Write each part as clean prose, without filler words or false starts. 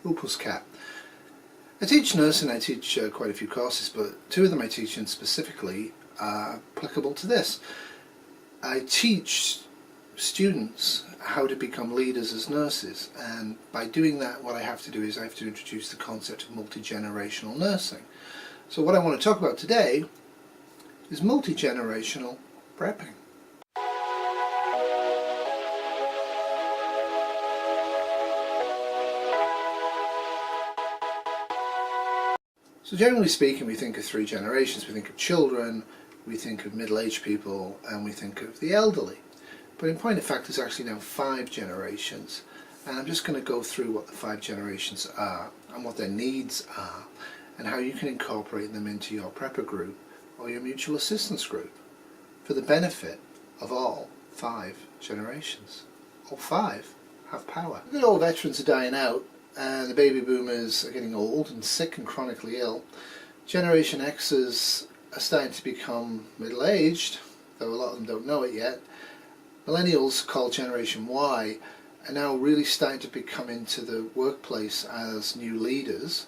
Opus Cat. I teach nursing, I teach quite a few courses, but two of them I teach in specifically are applicable to this. I teach students how to become leaders as nurses, and by doing that what I have to do is I have to introduce the concept of multi-generational nursing. So what I want to talk about today is multi-generational prepping. So generally speaking, we think of three generations. We think of children, we think of middle-aged people, and we think of the elderly. But in point of fact, there's actually now 5 generations. And I'm just going to go through what the 5 generations are, and what their needs are, and how you can incorporate them into your prepper group or your mutual assistance group for the benefit of all 5 generations. All 5 have power. The old veterans are dying out, and the baby boomers are getting old and sick and chronically ill. Generation X's are starting to become middle-aged, though a lot of them don't know it yet. Millennials, called Generation Y, are now really starting to become into the workplace as new leaders.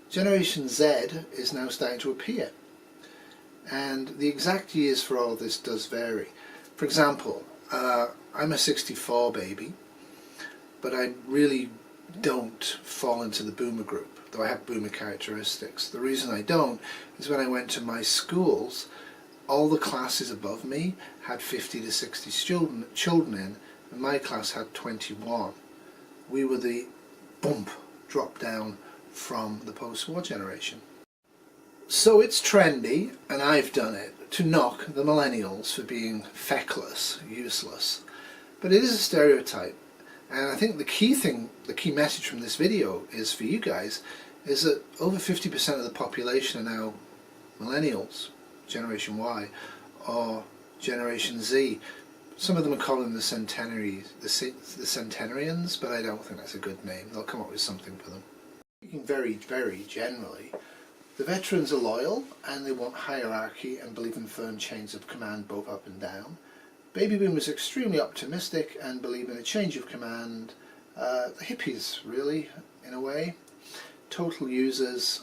Generation Z is now starting to appear. And the exact years for all of this does vary. For example, I'm a 64 baby, but I really don't fall into the boomer group, though I have boomer characteristics. The reason I don't is when I went to my schools, all the classes above me had 50 to 60 children in, and my class had 21. We were the drop down from the post-war generation. So it's trendy, and I've done it, to knock the millennials for being feckless, useless. But it is a stereotype. And I think the key message from this video is for you guys, is that over 50% of the population are now millennials, Generation Y, or Generation Z. Some of them are calling the centenarians, the centenarians, but I don't think that's a good name. They'll come up with something for them. Speaking very, very generally, the veterans are loyal and they want hierarchy and believe in firm chains of command both up and down. Baby boomers are extremely optimistic and believe in a change of command. The hippies, really, in a way. Total users,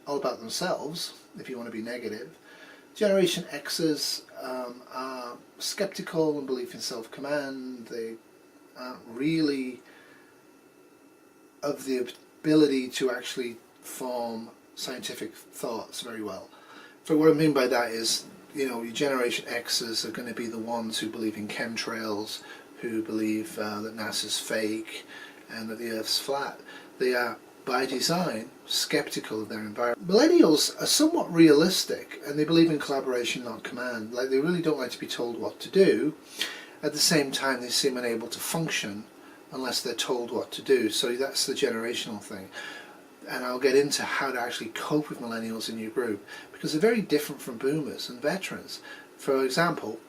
all about themselves, if you want to be negative. Generation X's are skeptical and believe in self-command. They aren't really of the ability to actually form scientific thoughts very well. So what I mean by that is, you know, your Generation X's are going to be the ones who believe in chemtrails, who believe that NASA's fake and that the Earth's flat. They are, by design, skeptical of their environment. Millennials are somewhat realistic, and they believe in collaboration, not command. Like, they really don't like to be told what to do. At the same time, they seem unable to function unless they're told what to do. So that's the generational thing. And I'll get into how to actually cope with millennials in your group, because they're very different from boomers and veterans. For example,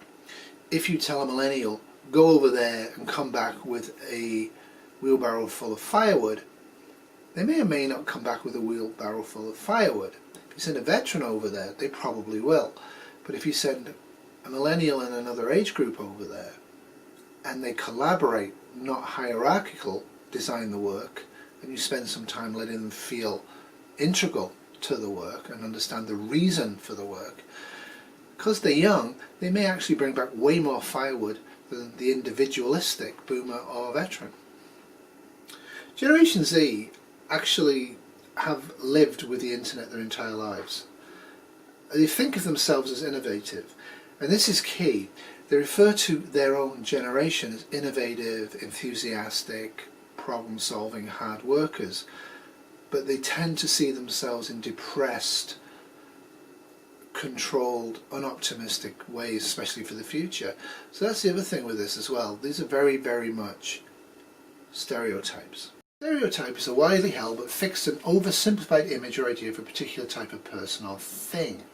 if you tell a millennial, go over there and come back with a wheelbarrow full of firewood, they may or may not come back with a wheelbarrow full of firewood. If you send a veteran over there, they probably will. But if you send a millennial and another age group over there, and they collaborate, not hierarchical, design the work, and you spend some time letting them feel integral to the work and understand the reason for the work, because they're young, they may actually bring back way more firewood than the individualistic boomer or veteran. Generation Z actually have lived with the internet their entire lives. They think of themselves as innovative, and this is key. They refer to their own generation as innovative, enthusiastic, problem-solving hard workers, but they tend to see themselves in depressed, controlled, unoptimistic ways, especially for the future. So that's the other thing with this as well. These are very, very much stereotypes. Stereotypes are widely held but fixed and oversimplified image or idea of a particular type of person or thing.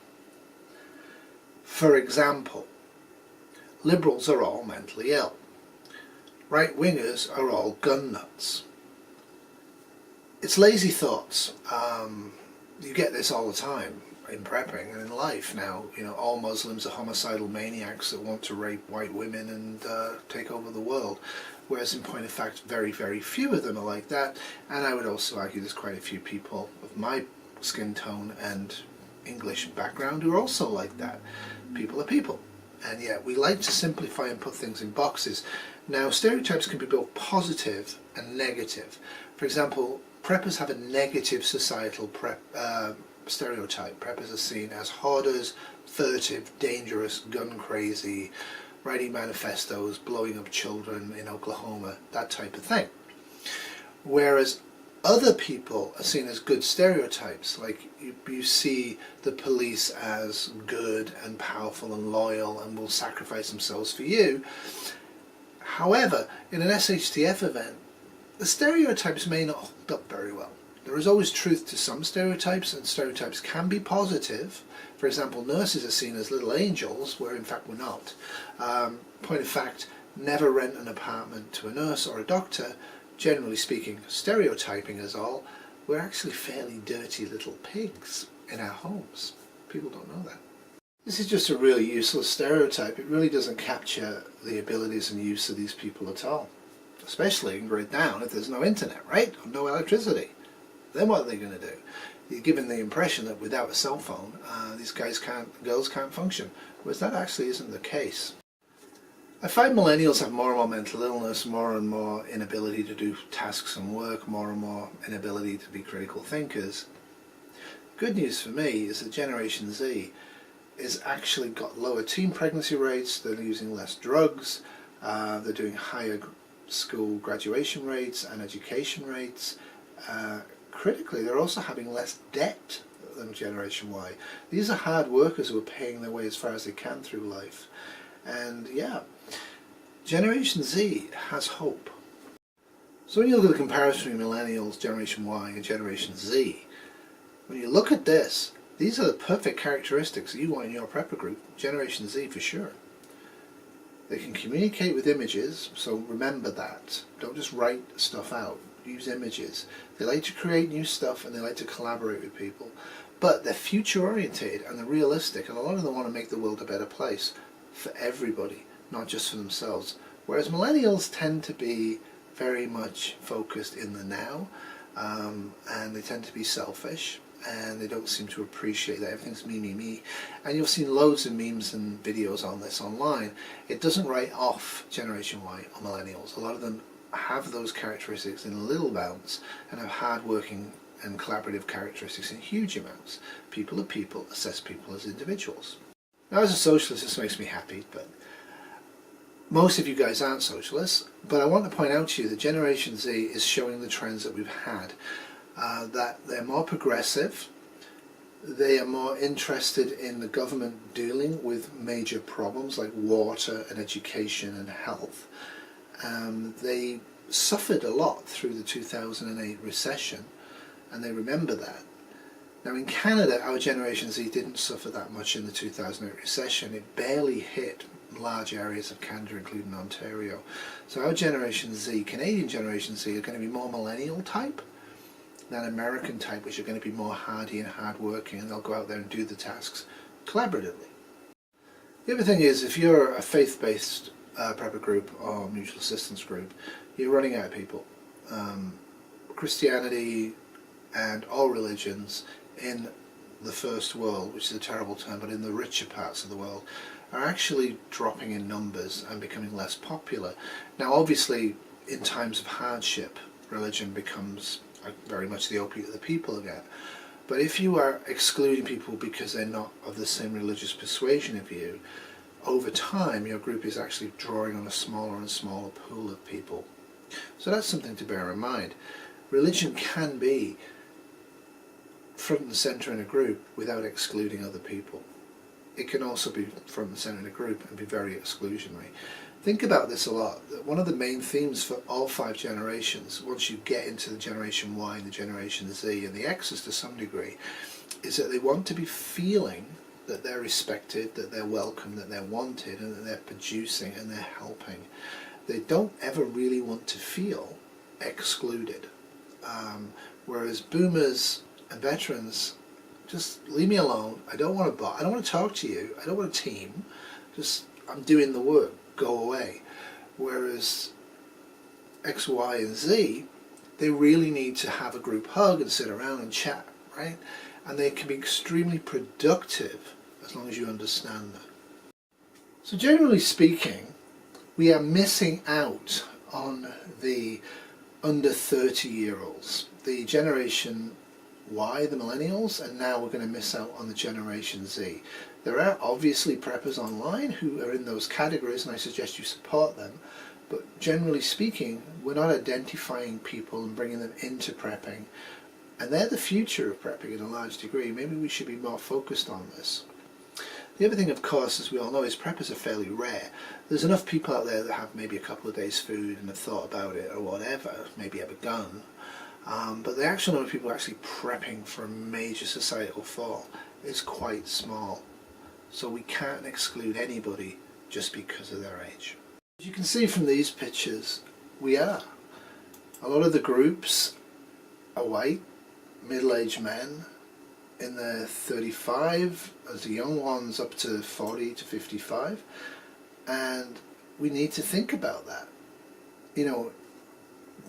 For example, liberals are all mentally ill. Right-wingers are all gun nuts. It's lazy thoughts. You get this all the time in prepping and in life now. You know, all Muslims are homicidal maniacs that want to rape white women and take over the world. whereas in point of fact very, very few of them are like that. And I would also argue there's quite a few people of my skin tone and English background who are also like that. People are people, and yet we like to simplify and put things in boxes. Now, stereotypes can be both positive and negative. For example, preppers have a negative societal stereotype. Preppers are seen as hoarders, furtive, dangerous, gun crazy, writing manifestos, blowing up children in Oklahoma, that type of thing. Whereas other people are seen as good stereotypes, like you see the police as good and powerful and loyal and will sacrifice themselves for you. However, in an shtf event, the stereotypes may not hold up very well. There is always truth to some stereotypes, and stereotypes can be positive. For example, nurses are seen as little angels, where in fact we're not. Point of fact, never rent an apartment to a nurse or a doctor. Generally speaking, stereotyping us all, we're actually fairly dirty little pigs in our homes. People don't know that. This is just a really useless stereotype. It really doesn't capture the abilities and use of these people at all. Especially in grade down if there's no internet, right? Or no electricity. Then what are they going to do? You're given the impression that without a cell phone, these girls can't function. Whereas that actually isn't the case. I find millennials have more and more mental illness, more and more inability to do tasks and work, more and more inability to be critical thinkers. Good news for me is that Generation Z is actually got lower teen pregnancy rates, they're using less drugs, they're doing higher school graduation rates and education rates. Critically, they're also having less debt than Generation Y. These are hard workers who are paying their way as far as they can through life. And yeah, Generation Z has hope. So when you look at the comparison between millennials, Generation Y and Generation Z, when you look at this, these are the perfect characteristics that you want in your prepper group. Generation Z for sure. They can communicate with images, so remember that. Don't just write stuff out. Use images. They like to create new stuff and they like to collaborate with people. But they're future oriented and they're realistic, and a lot of them want to make the world a better place for everybody, not just for themselves. Whereas millennials tend to be very much focused in the now, and they tend to be selfish, and they don't seem to appreciate that everything's me, me, me. And you've seen loads of memes and videos on this online. It doesn't write off Generation Y or millennials. A lot of them have those characteristics in little amounts and have hard-working and collaborative characteristics in huge amounts. People are people, assess people as individuals. Now, as a socialist, this makes me happy, but most of you guys aren't socialists. But I want to point out to you that Generation Z is showing the trends that we've had. That they're more progressive, they are more interested in the government dealing with major problems like water and education and health. They suffered a lot through the 2008 recession, and they remember that. Now in Canada, our Generation Z didn't suffer that much in the 2008 recession. It barely hit large areas of Canada, including Ontario. So our Generation Z, Canadian Generation Z, are going to be more millennial type than American type, which are going to be more hardy and hard-working, and they'll go out there and do the tasks collaboratively. The other thing is, if you're a faith-based prepper group or mutual assistance group, you're running out of people. Christianity and all religions in the first world, which is a terrible term, but in the richer parts of the world, are actually dropping in numbers and becoming less popular. Now obviously, in times of hardship, religion becomes very much the opiate of the people again. But if you are excluding people because they're not of the same religious persuasion of you, over time your group is actually drawing on a smaller and smaller pool of people. So that's something to bear in mind. Religion can be front and centre in a group without excluding other people. It can also be front and centre in a group and be very exclusionary. Think about this a lot. One of the main themes for all 5 generations, once you get into the Generation Y and the Generation Z and the X's to some degree, is that they want to be feeling that they're respected, that they're welcome, that they're wanted, and that they're producing and they're helping. They don't ever really want to feel excluded. Whereas boomers and veterans, just leave me alone. I don't want to talk to you. I don't want a team. I'm doing the work. Go away. Whereas X, Y, and Z, they really need to have a group hug and sit around and chat, right? And they can be extremely productive as long as you understand that. So generally speaking, we are missing out on the under 30-year-olds, the Generation Y, the millennials, and now we're going to miss out on the Generation Z. There are obviously preppers online who are in those categories, and I suggest you support them. But generally speaking, we're not identifying people and bringing them into prepping. And they're the future of prepping in a large degree. Maybe we should be more focused on this. The other thing, of course, as we all know, is preppers are fairly rare. There's enough people out there that have maybe a couple of days' food and have thought about it or whatever, maybe have a gun. But the actual number of people actually prepping for a major societal fall is quite small. So we can't exclude anybody just because of their age. As you can see from these pictures, we are. A lot of the groups are white, middle-aged men in their 35, as the young ones up to 40 to 55, and we need to think about that. You know,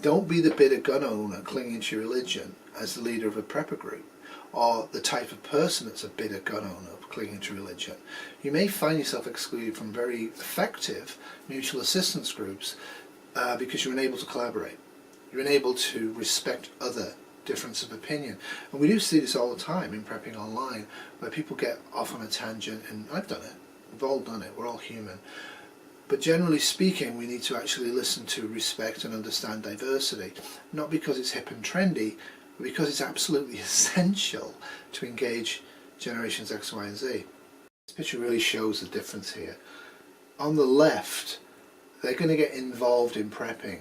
don't be the bitter gun owner clinging to your religion as the leader of a prepper group, or the type of person that's a bitter gun owner clinging to religion. You may find yourself excluded from very effective mutual assistance groups because you're unable to collaborate. You're unable to respect other difference of opinion. And we do see this all the time in prepping online, where people get off on a tangent, and I've done it. We've all done it. We're all human. But generally speaking, we need to actually listen to, respect and understand diversity, not because it's hip and trendy, but because it's absolutely essential to engage generations X, Y, and Z. This picture really shows the difference here. On the left, they're going to get involved in prepping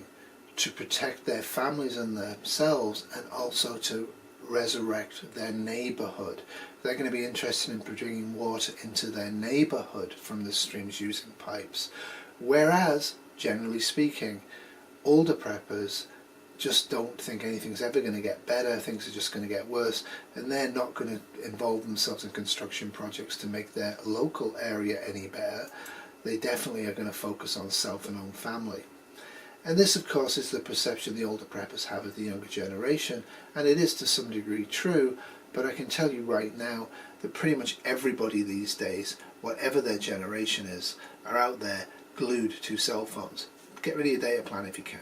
to protect their families and themselves, and also to resurrect their neighbourhood. They're going to be interested in bringing water into their neighbourhood from the streams using pipes. Whereas, generally speaking, older preppers just don't think anything's ever going to get better, things are just going to get worse, and they're not going to involve themselves in construction projects to make their local area any better. They definitely are going to focus on self and own family. And this, of course, is the perception the older preppers have of the younger generation, and it is to some degree true, but I can tell you right now that pretty much everybody these days, whatever their generation is, are out there glued to cell phones. Get rid of your data plan if you can.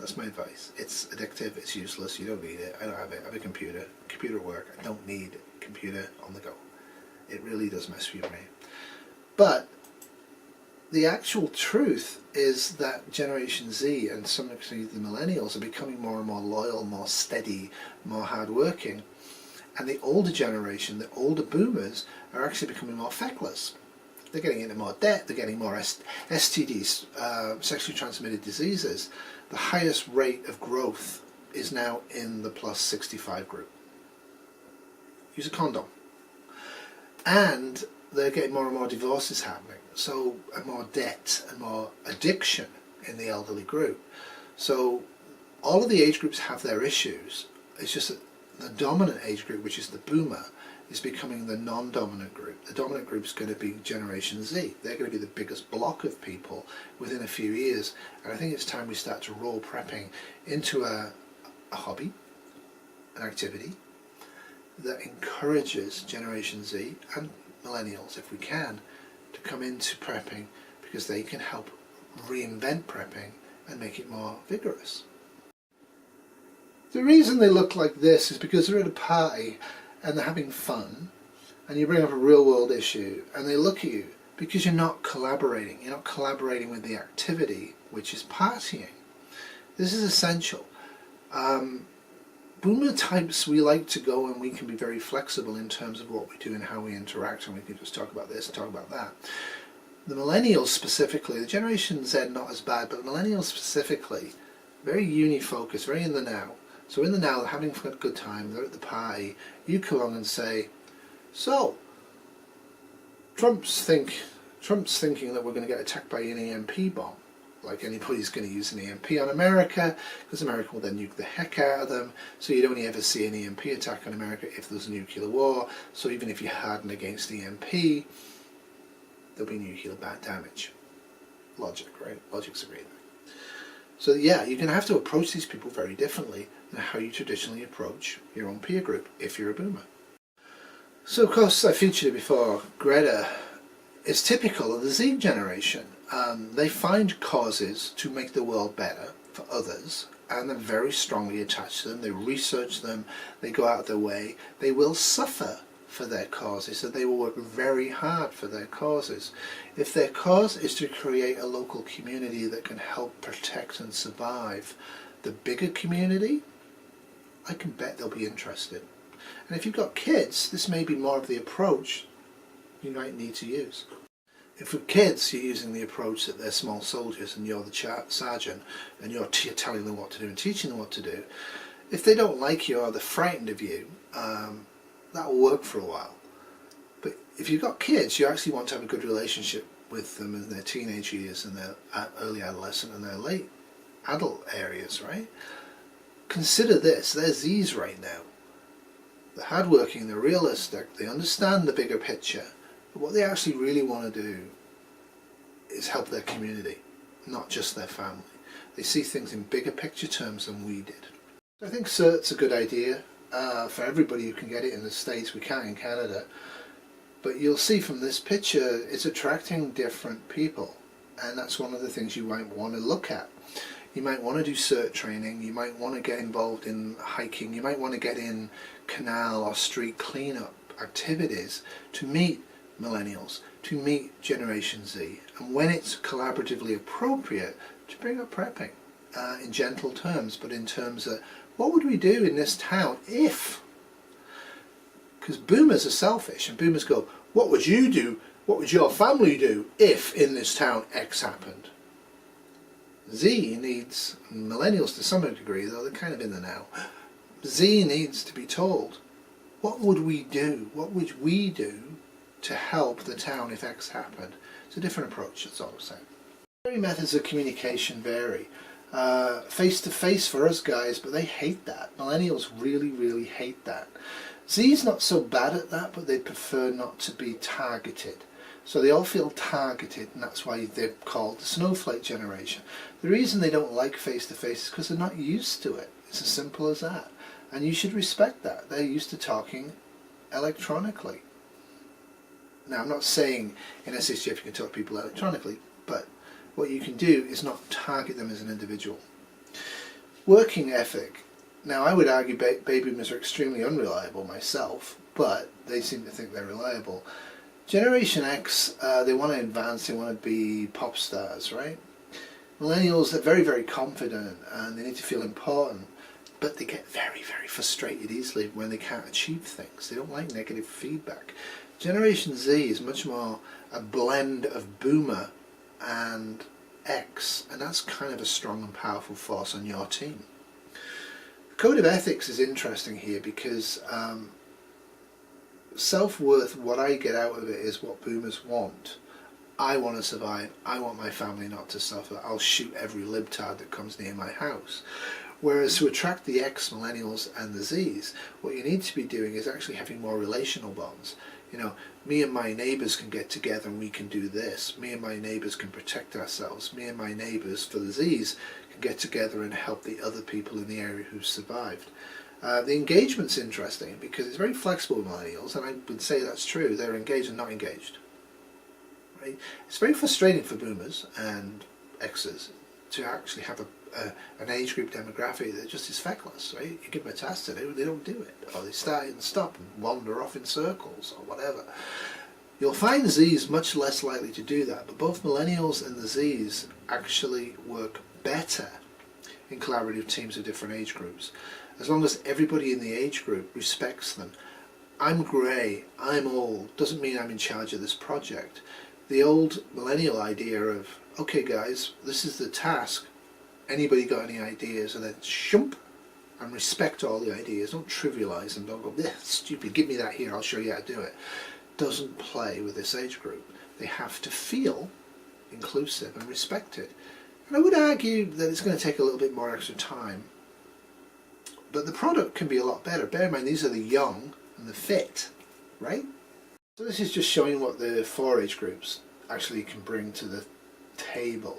That's my advice. It's addictive, it's useless, you don't need it. I don't have it. I have a computer at work. I don't need a computer on the go. It really does mess with your brain. But the actual truth is that Generation Z and some of the millennials are becoming more and more loyal, more steady, more hardworking. And the older generation, the older boomers, are actually becoming more feckless. They're getting into more debt, they're getting more STDs, sexually transmitted diseases. The highest rate of growth is now in the plus 65 group. Use a condom. And they're getting more and more divorces happening. So, and more debt and more addiction in the elderly group. So, all of the age groups have their issues. It's just that the dominant age group, which is the boomer, is becoming the non-dominant group. The dominant group is going to be Generation Z. They're going to be the biggest block of people within a few years. And I think it's time we start to roll prepping into a hobby, an activity that encourages Generation Z and millennials, if we can, to come into prepping, because they can help reinvent prepping and make it more vigorous. The reason they look like this is because they're at a party and they're having fun, and you bring up a real world issue and they look at you because you're not collaborating. You're not collaborating with the activity, which is partying. This is essential. Boomer types, we like to go and we can be very flexible in terms of what we do and how we interact, and we can just talk about this and talk about that. The millennials specifically, the Generation Z not as bad, but millennials specifically, very uni-focused, very in the now. So in the now, they're having a good time, they're at the party, you come along and say, so, Trump's thinking that we're going to get attacked by an EMP bomb. Like anybody's going to use an EMP on America, because America will then nuke the heck out of them, so you'd only ever see an EMP attack on America if there's a nuclear war. So even if you harden against EMP, there'll be nuclear bad damage. Logic, right? Logic's a great thing. So yeah, you're going to have to approach these people very differently than how you traditionally approach your own peer group if you're a boomer. So of course, I featured it before, Greta is typical of the Z generation. They find causes to make the world better for others, and they're very strongly attached to them. They research them, they go out of their way, they will suffer for their causes, so they will work very hard for their causes. If their cause is to create a local community that can help protect and survive the bigger community, I can bet they'll be interested. And if you've got kids, this may be more of the approach you might need to use. If with kids you're using the approach that they're small soldiers and you're the sergeant and you're telling them what to do and teaching them what to do, if they don't like you or they're frightened of you, that'll work for a while. But if you've got kids, you actually want to have a good relationship with them in their teenage years and their early adolescent and their late adult areas, right? Consider this, they're Z's right now. They're hardworking, they're realistic, they understand the bigger picture, but what they actually really want to do is help their community, not just their family. They see things in bigger picture terms than we did. So I think CERT's a good idea for everybody who can get it in the States. We can't in Canada. But you'll see from this picture, it's attracting different people. And that's one of the things you might want to look at. You might want to do CERT training, you might want to get involved in hiking, you might want to get in canal or street cleanup activities to meet millennials, to meet Generation Z, and when it's collaboratively appropriate, to bring up prepping in gentle terms, but in terms of what would we do in this town if? Because boomers are selfish, and boomers go, what would you do, what would your family do if in this town X happened? Z needs, millennials to some degree, though they're kind of in the now, Z needs to be told, what would we do? What would we do to help the town if X happened? It's a different approach, that's all I'm saying. Methods of communication vary. Face-to-face for us guys, but they hate that. Millennials really, really hate that. Z's not so bad at that, but they prefer not to be targeted. So they all feel targeted, and that's why they're called the snowflake generation. The reason they don't like face-to-face is because they're not used to it. It's as simple as that. And you should respect that. They're used to talking electronically. Now, I'm not saying in shtf you can talk to people electronically, but what you can do is not target them as an individual. Working ethic. Now, I would argue baby boomers are extremely unreliable myself, but they seem to think they're reliable. Generation X, they want to advance, they want to be pop stars, right? Millennials, they're very, very confident and they need to feel important, but they get very, very frustrated easily when they can't achieve things. They don't like negative feedback. Generation Z is much more a blend of boomer and X, and that's kind of a strong and powerful force on your team. The code of ethics is interesting here because self-worth, what I get out of it is what boomers want. I want to survive, I want my family not to suffer, I'll shoot every libtard that comes near my house. Whereas to attract the X, millennials and the Zs, what you need to be doing is actually having more relational bonds. You know, me and my neighbours can get together and we can do this. Me and my neighbours can protect ourselves. Me and my neighbours, for the Zs, can get together and help the other people in the area who've survived. The engagement's interesting because it's very flexible with millennials, and I would say that's true. They're engaged and not engaged. Right? It's very frustrating for boomers and X's to actually have an age group demographic that just is feckless, right? You give them a task to do, they don't do it, or they start and stop and wander off in circles or whatever. You'll find Z's much less likely to do that, but both millennials and the Z's actually work better in collaborative teams of different age groups, as long as everybody in the age group respects them. I'm grey, I'm old, doesn't mean I'm in charge of this project. The old millennial idea of, okay guys, this is the task, anybody got any ideas, and then shump, and respect all the ideas, don't trivialise them, don't go, stupid, give me that here, I'll show you how to do it. Doesn't play with this age group. They have to feel inclusive and respected. And I would argue that it's going to take a little bit more extra time, but the product can be a lot better. Bear in mind, these are the young and the fit, right? So this is just showing what the 4 age groups actually can bring to the table.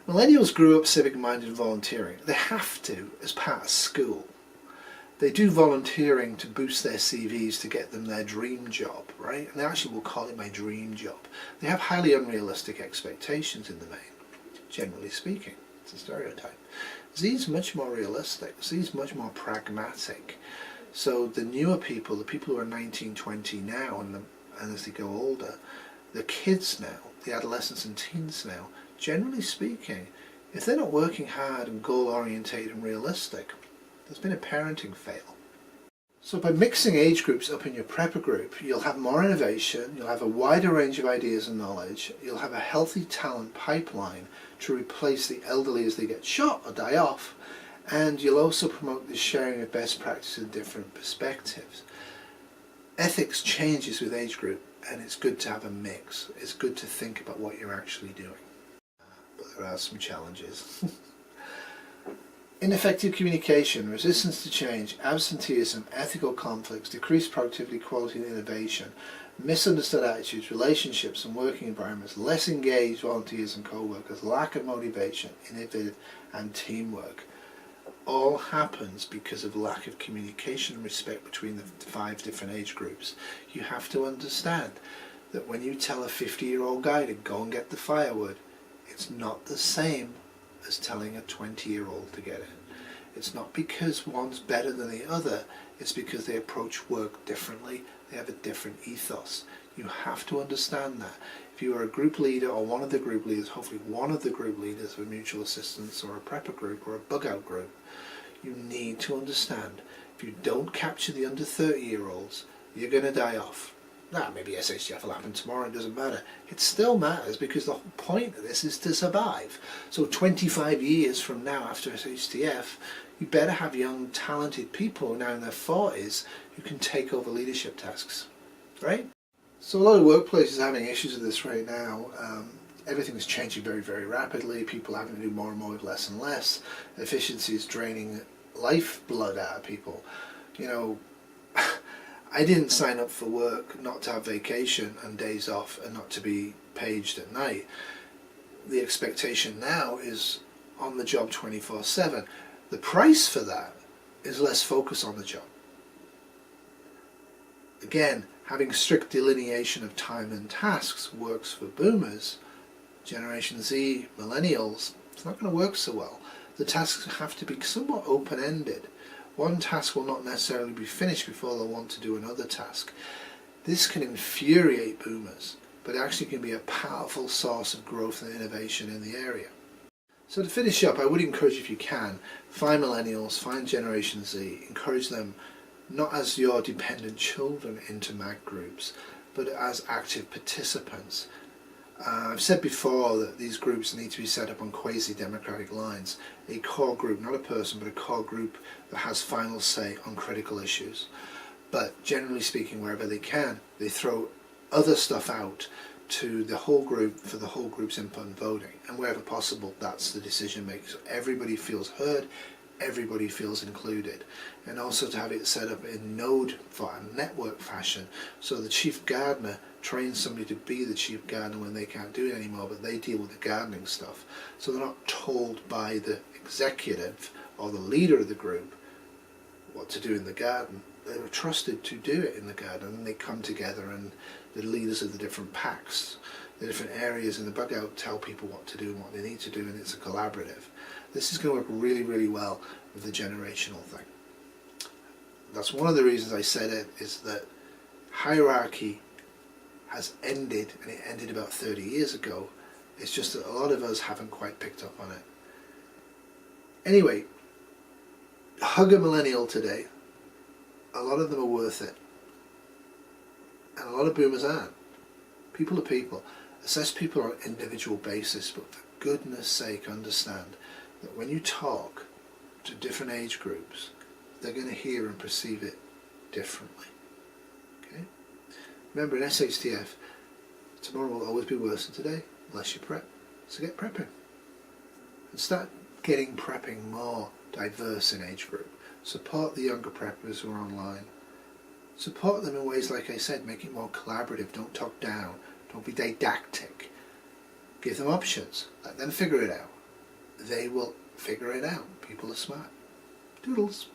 millennials grew up civic-minded and volunteering. They have to as part of school. They do volunteering to boost their CVs to get them their dream job, right? And they actually will call it my dream job. They have highly unrealistic expectations in the main, generally speaking. It's a stereotype. Z's much more realistic. Z's much more pragmatic. So the newer people, the people who are 19, 20 now, and as they go older, the kids now, the adolescents and teens now, generally speaking, if they're not working hard and goal-orientated and realistic, there's been a parenting fail. So by mixing age groups up in your prepper group, you'll have more innovation, you'll have a wider range of ideas and knowledge, you'll have a healthy talent pipeline to replace the elderly as they get shot or die off, and you'll also promote the sharing of best practices and different perspectives. Ethics changes with age group, and it's good to have a mix. It's good to think about what you're actually doing. But there are some challenges. Ineffective communication, resistance to change, absenteeism, ethical conflicts, decreased productivity, quality and innovation, misunderstood attitudes, relationships and working environments, less engaged volunteers and co-workers, lack of motivation, innovative and teamwork. All happens because of lack of communication and respect between the 5 different age groups. You have to understand that when you tell a 50-year-old guy to go and get the firewood, it's not the same as telling a 20-year-old to get it. It's not because one's better than the other, it's because they approach work differently, they have a different ethos. You have to understand that. If you are a group leader or one of the group leaders, hopefully one of the group leaders of a mutual assistance or a prepper group or a bug out group, you need to understand if you don't capture the under 30-year-olds, you're going to die off. Now, maybe shtf will happen tomorrow, it doesn't matter. It still matters because the whole point of this is to survive. So 25 years from now after shtf, you better have young, talented people now in their 40s who can take over leadership tasks, right? So a lot of workplaces are having issues with this right now. Everything is changing very, very rapidly. People are having to do more and more with less and less. Efficiency is draining lifeblood out of people. You know, I didn't sign up for work not to have vacation and days off and not to be paged at night. The expectation now is on the job 24/7. The price for that is less focus on the job. Again, having strict delineation of time and tasks works for boomers. Generation Z, millennials, it's not going to work so well. The tasks have to be somewhat open-ended. One task will not necessarily be finished before they'll want to do another task. This can infuriate boomers, but it actually can be a powerful source of growth and innovation in the area. So to finish up, I would encourage, if you can, find millennials, find Generation Z, encourage them not as your dependent children into MAG groups, but as active participants. I've said before that these groups need to be set up on quasi-democratic lines. A core group, not a person, but a core group that has final say on critical issues. But generally speaking, wherever they can, they throw other stuff out to the whole group for the whole group's input and voting. And wherever possible, that's the decision making. So everybody feels heard, everybody feels included. And also to have it set up in node for a network fashion, so the chief gardener trains somebody to be the chief gardener when they can't do it anymore, but they deal with the gardening stuff. So they're not told by the executive or the leader of the group what to do in the garden. They were trusted to do it in the garden, and they come together, and the leaders of the different packs, the different areas in the bug out, tell people what to do and what they need to do, and it's a collaborative. This is going to work really, really well with the generational thing. That's one of the reasons I said it, is that hierarchy has ended, and it ended about 30 years ago. It's just that a lot of us haven't quite picked up on it. Anyway, hug a millennial today. A lot of them are worth it. And a lot of boomers aren't. People are people. Assess people on an individual basis, but for goodness sake, understand that when you talk to different age groups, they're going to hear and perceive it differently. Okay? Remember, in shtf, tomorrow will always be worse than today, unless you prep. So get prepping. And start getting prepping more diverse in age group. Support the younger preppers who are online. Support them in ways, like I said, make it more collaborative. Don't talk down. Don't be didactic. Give them options. Let them figure it out. They will figure it out. People are smart. Doodles.